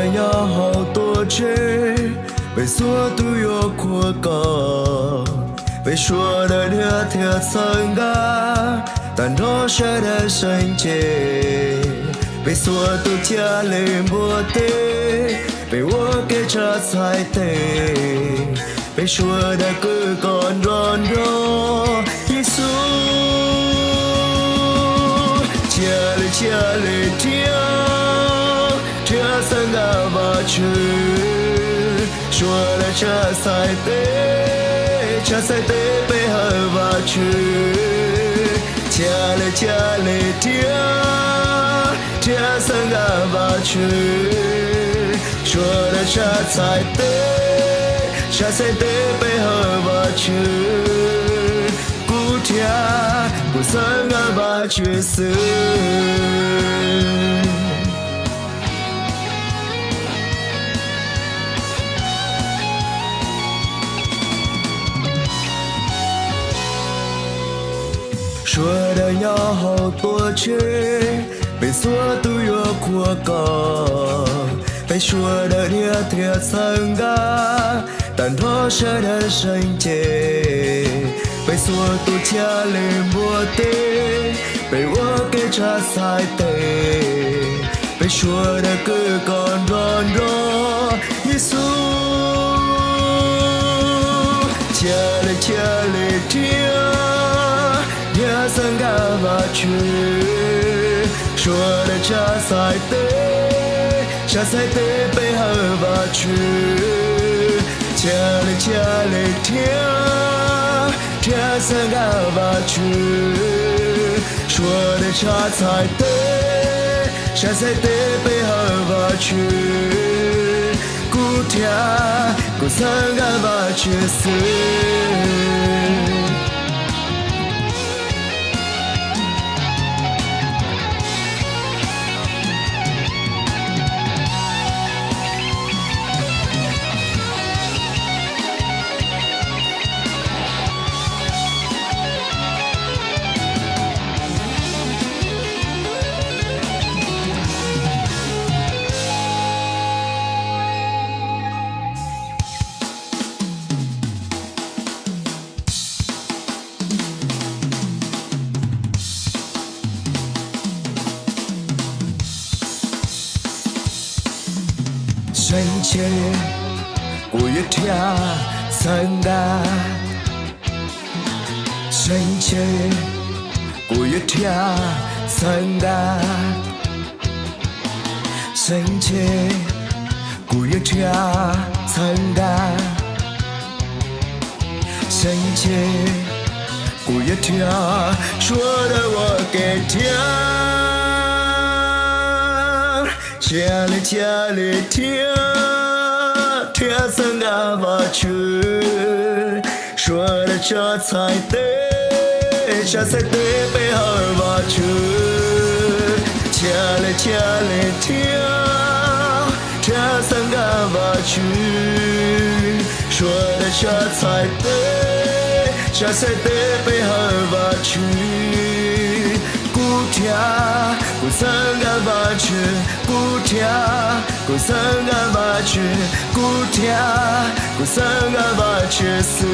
的要好多句，被速度又过高，被说的贴贴层嘎，但落下的瞬间，被速度加了不对，被我给这才对，被说的个个软弱，耶稣。家里听，这三个把曲，说了这才对，这才对背后把曲。家里听，这三个把曲，说了这才对，这才对背后把曲。不算个把角色，说的要好多句，被速度又过高，被说的贴贴层嘎，但落下的瞬间。被速度加了不对，被我给这才对，被说的个个软弱，耶稣。家里听，也三个把曲，说的这才对，这才对背后把曲。家里听。这三个把曲，说的这才对，这才对背后把曲，古三个把角色。深切古月跳三个，深切古月跳三个，深切古月跳三个，深切古月跳，说的我给听。家里听，听三个把曲，说的这才对，这才对背后把曲。家里听，这三个把曲，说的这才对，这才对背后把曲。古三个把曲，古三个把曲，古三个把曲死。